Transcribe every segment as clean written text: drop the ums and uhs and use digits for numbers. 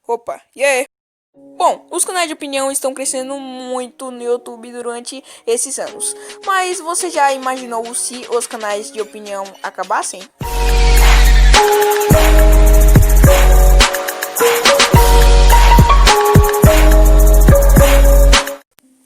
Opa, e aí? Bom, os canais de opinião estão crescendo muito no YouTube durante esses anos. Mas você já imaginou se os canais de opinião acabassem?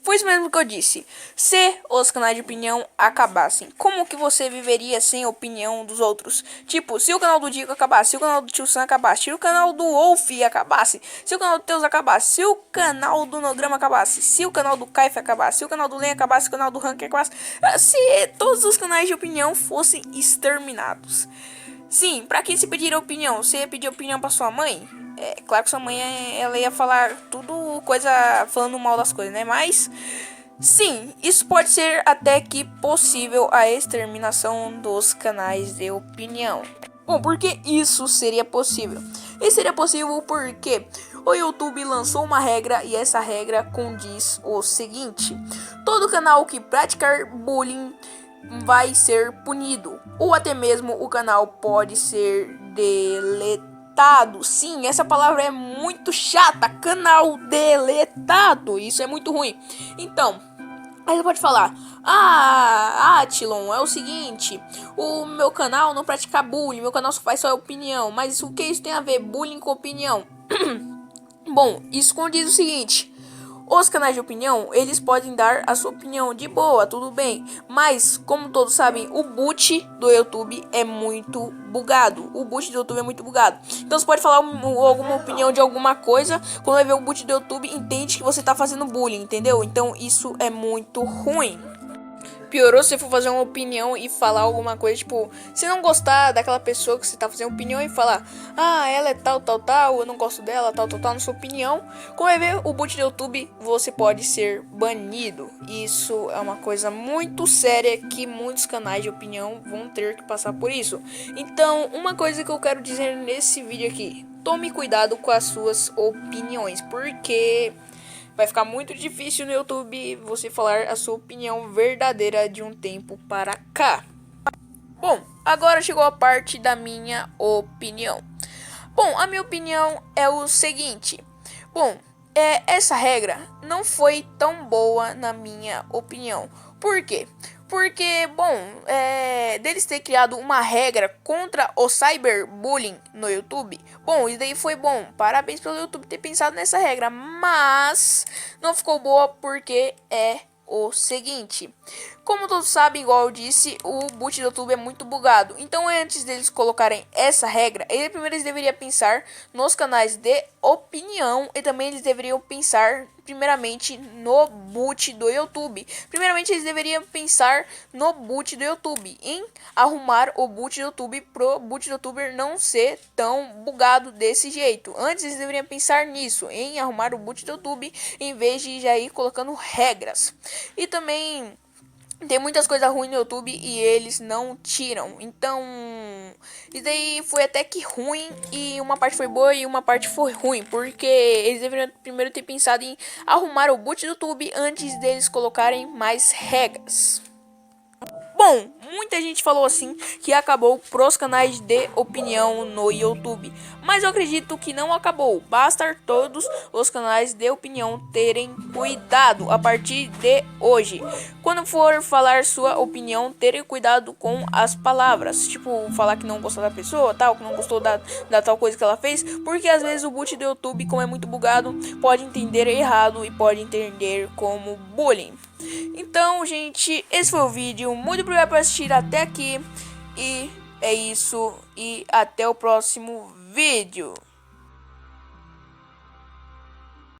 Foi isso mesmo que eu disse. Se os canais de opinião acabassem, como que você viveria sem a opinião dos outros? Tipo, se o canal do Dico acabasse, se o canal do Tio Sam acabasse, se o canal do Wolf acabasse, se o canal do Teus acabasse, se o canal do Nograma acabasse, se o canal do Kaif acabasse, se o canal do Len acabasse, se o canal do Rank acabasse, se todos os canais de opinião fossem exterminados. Sim, pra quem se pedir opinião? Você ia pedir opinião pra sua mãe? É claro que sua mãe ela ia falar tudo coisa falando mal das coisas, né? Mas sim, isso pode ser até que possível a exterminação dos canais de opinião. Bom, por que isso seria possível? Isso seria possível porque o YouTube lançou uma regra e essa regra condiz o seguinte: todo canal que praticar bullying vai ser punido, ou até mesmo o canal pode ser deletado. Sim, essa palavra é muito chata, canal deletado, isso é muito ruim. Então, aí você pode falar: Tilon, é o seguinte, o meu canal não pratica bullying, meu canal só faz só opinião. Mas o que isso tem a ver, bullying com opinião? Bom, isso condiz o seguinte: os canais de opinião, eles podem dar a sua opinião de boa, tudo bem. Mas, como todos sabem, o boot do YouTube é muito bugado. O boot do YouTube é muito bugado. Então você pode falar alguma opinião de alguma coisa. Quando vai ver o boot do YouTube, entende que você tá fazendo bullying, entendeu? Então isso é muito ruim. Piorou se você for fazer uma opinião e falar alguma coisa, tipo, se não gostar daquela pessoa que você tá fazendo opinião e falar: ela é tal, tal, tal, eu não gosto dela, tal, tal, tal, na sua opinião. Como vai ver o boot do YouTube, você pode ser banido. Isso é uma coisa muito séria que muitos canais de opinião vão ter que passar por isso. Então, uma coisa que eu quero dizer nesse vídeo aqui: tome cuidado com as suas opiniões, porque vai ficar muito difícil no YouTube você falar a sua opinião verdadeira de um tempo para cá. Bom, agora chegou a parte da minha opinião. Bom, a minha opinião é o seguinte. Bom, essa regra não foi tão boa na minha opinião. Por quê? Porque, bom, deles ter criado uma regra contra o cyberbullying no YouTube. Bom, isso daí foi bom. Parabéns pelo YouTube ter pensado nessa regra. Mas não ficou boa porque é o seguinte: como todos sabem, igual eu disse, o boot do YouTube é muito bugado. Então, antes deles colocarem essa regra, eles deveriam pensar nos canais de opinião e também eles deveriam pensar primeiramente no boot do YouTube. Primeiramente, eles deveriam pensar no boot do YouTube, em arrumar o boot do YouTube pro boot do YouTuber não ser tão bugado desse jeito. Antes, eles deveriam pensar nisso, em arrumar o boot do YouTube, em vez de já ir colocando regras. E também tem muitas coisas ruins no YouTube e eles não tiram. Então, isso daí foi até que ruim. E uma parte foi boa e uma parte foi ruim. Porque eles deveriam primeiro ter pensado em arrumar o boot do YouTube antes deles colocarem mais regras. Bom, muita gente falou assim que acabou pros canais de opinião no YouTube, mas eu acredito que não acabou. Basta todos os canais de opinião terem cuidado a partir de hoje. Quando for falar sua opinião, terem cuidado com as palavras, tipo falar que não gostou da pessoa, tal, que não gostou da tal coisa que ela fez, porque às vezes o boot do YouTube, como é muito bugado, pode entender errado e pode entender como bullying. Então, gente, esse foi o vídeo. Muito obrigado por assistir até aqui. E é isso. E até o próximo vídeo.